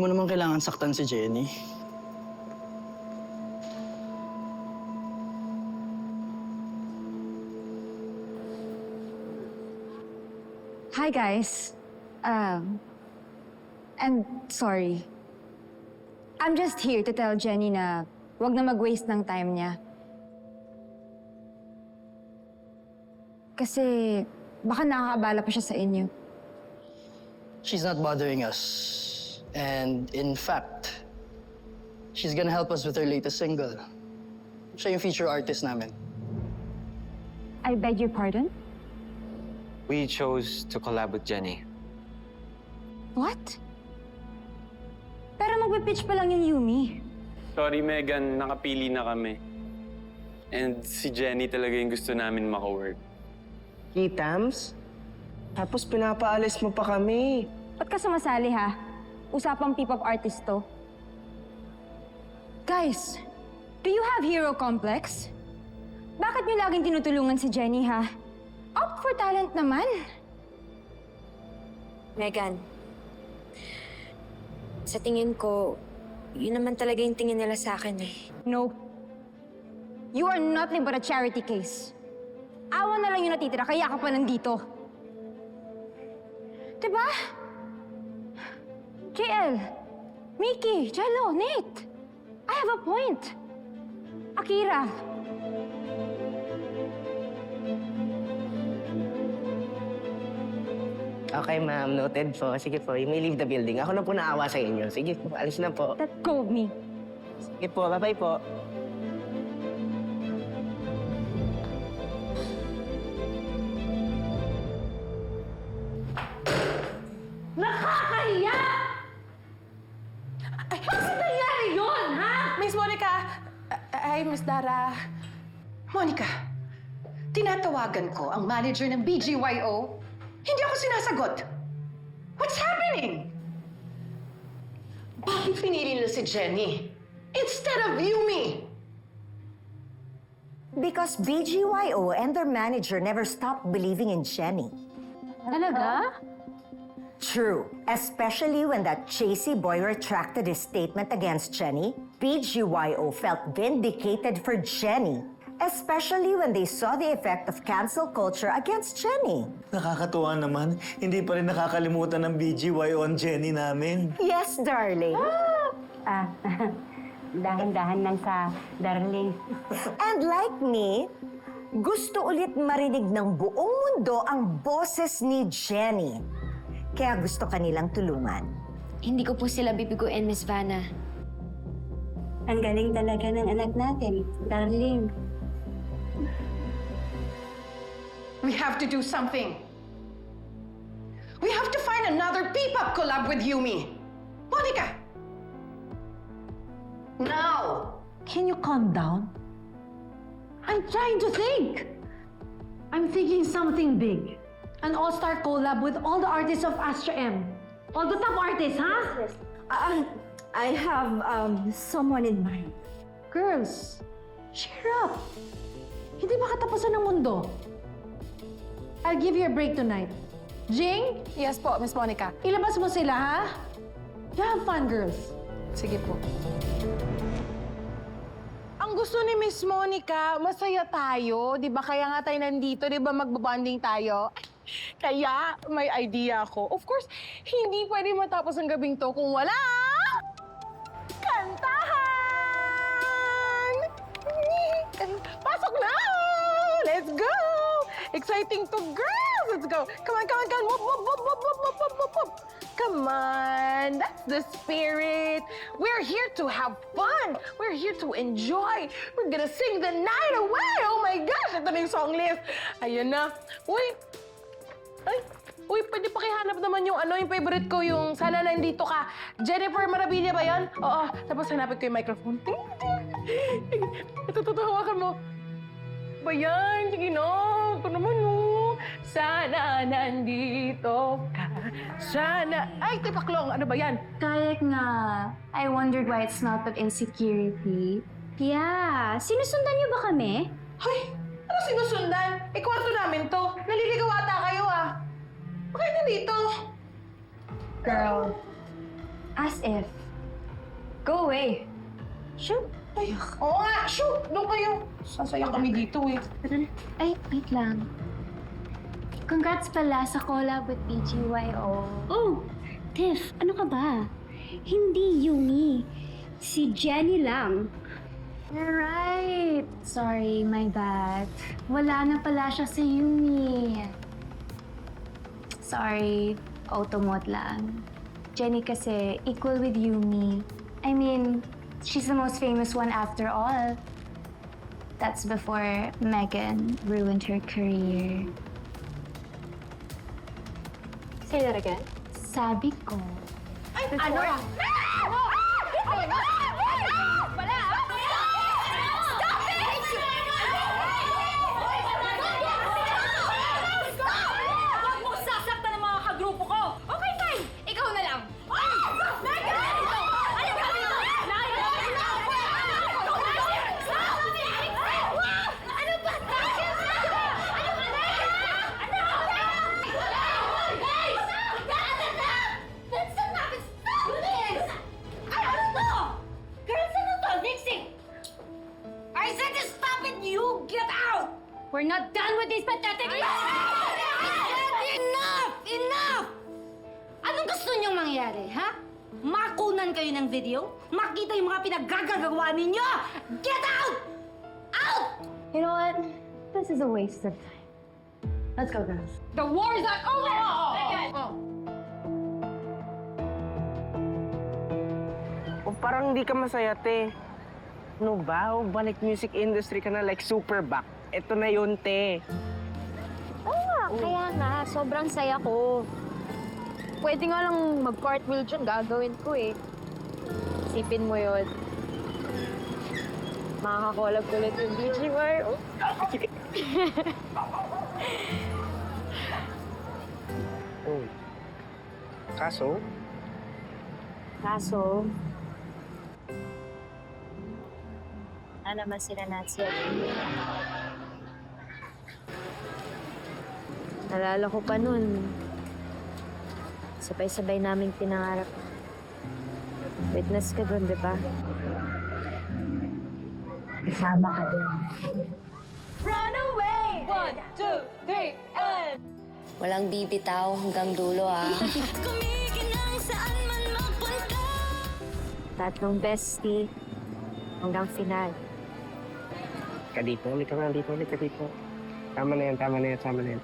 mo naman kailangan saktan si Jenny. Hi, guys. And sorry. I'm just here to tell Jenny na wag na mag-waste ng time niya. Kasi baka nakakaabala pa siya sa inyo. She's not bothering us. And in fact, she's gonna help us with her latest single. Siya yung feature artist namin. I beg your pardon? We chose to collab with Jenny. What? Pero magpipitch pa lang yung Yumi. Sorry, Megan. Nakapili na kami. And si Jenny talaga yung gusto namin maka-work. Kitams? Tapos pinapaalis mo pa kami. Ba't ka sumasali, ha? Usapang P-pop artist to. Guys, do you have hero complex? Bakit niyo laging tinutulungan si Jenny, ha? Opt for talent naman. Megan, sa tingin ko, yun naman talaga yung tingin nila sa akin eh. No. You are nothing but a charity case. Awa na lang yung natitira, kaya ka pa nandito. Diba? JL, Mickey, Jello, Nate. I have a point. Akira. Okay, ma'am. Noted po. Sige po, you may leave the building. Ako na po naawa sa inyo. Sige po, alis na po. Let go of me. Sige po, bye-bye po. Nakakahiya! Ay, bakit nangyari yun, ha? Miss Monica! Ay, Miss Dara. Monica, tinatawagan ko ang manager ng BGYO. Hindi ako sinasagot. What's happening? Bakit pinili nila si Jenny instead of Yumi? Because BGYO and their manager never stopped believing in Jenny. Talaga? True, especially when that Chasey boy retracted his statement against Jenny. BGYO felt vindicated for Jenny, especially when they saw the effect of cancel culture against Jenny. Nakakatuwa naman, hindi pa rin nakakalimutan ng BGYO ang Jenny namin. Yes, darling. Dahan-dahan lang sa darling. And like me, gusto ulit marinig ng buong mundo ang boses ni Jenny. Kaya gusto kanilang tulungan. Hindi ko po sila bibiguin, Miss Vanna. Ang galing talaga ng anak natin, darling. We have to do something. We have to find another P-pop collab with Yumi. Monica! Now! Can you calm down? I'm trying to think. I'm thinking something big. An all-star collab with all the artists of Astra M. All the top artists, huh? I have someone in mind. Girls, cheer up. Hindi ba katapusan ng mundo? I'll give you a break tonight. Jing? Yes po, Miss Monica. Ilabas mo sila, ha? You have fun, girls. Sige po. Ang gusto ni Miss Monica, masaya tayo. Di ba? Kaya nga tayo nandito, di ba? Magbabanding tayo. Kaya may idea ako. Of course, hindi pwede matapos ang gabing to kung wala kantahan! Pasok na! Let's go! Exciting to girls! Let's go! Come on, come on, come on! Whoop, whoop, whoop, whoop, whoop, whoop, whoop, whoop. Come on! That's the spirit! We're here to have fun! We're here to enjoy! We're gonna sing the night away! Oh my gosh! Ito na yung song list! Ayan na! Uy! Ay! Uy, pwede pakihanap naman yung yung favorite ko, yung Sana Nandito Ka. Jennifer Maravilla ba yan? Oo. Tapos hanapin ko yung microphone. Ting, ting. Ito, hawakan mo. Ba yan? Sige na. Ito naman, oh. Sana nandito ka. Sana... Ay, tipaklong. Ano ba yan? Kahit nga, I wondered why it's not of insecurity. Yeah, sinusundan niyo ba kami? Hoy! Ano sinusundan? Kwarto namin to. Naliligaw ata kayo, ah. Bakit nandito? Girl, As if. Go away. Shoot! Ay, oo nga, shoot! Doon kayo. Sasaya kami dito eh. Ay, wait lang. Congrats pala sa collab with BGYO. Oh, Tiff, ano ka ba? Hindi Yumi. Si Jenny lang. You're right. Sorry, my bad. Wala na pala siya si Yumi. Sorry, automod lang. Jenny kasi equal with Yumi. I mean, she's the most famous one after all. That's before Megan ruined her career. Say that again. Sabi ko. Ano? Huwag mo sasaktan ng mga kagrupo ko! Okay, fine! Ikaw na lang! We're not done with these pathetic... Enough! Enough! Anong gusto niyong mangyari, ha? Makunan kayo ng video? Makita yung mga pinaggagawa ninyo? Get out! Out! You know what? This is a waste of time. Let's go, girls. The war is not over! O parang hindi ka masaya, te. Ano ba? O balik music industry ka na like super back. Ito na yun, te. Kaya nga, sobrang saya ko. Pwede nga lang mag-cartwheel dyan, gagawin ko eh. Isipin mo yun. Makakakolab ulit yung BGYO. Oh. Kaso? Kaso, naman sila Nancy at nalala ko pa nun. Sabay-sabay naming pinangarap. Witness ka dun, di ba? Kasama ka dun. Run away! 1, 2, 3, and... Walang bibitaw hanggang dulo, ah. Tatlong bestie hanggang final. Ka dito, ulit ka nga dito, ulit ka dito. Tama na yan, tama na yan, tama na yan.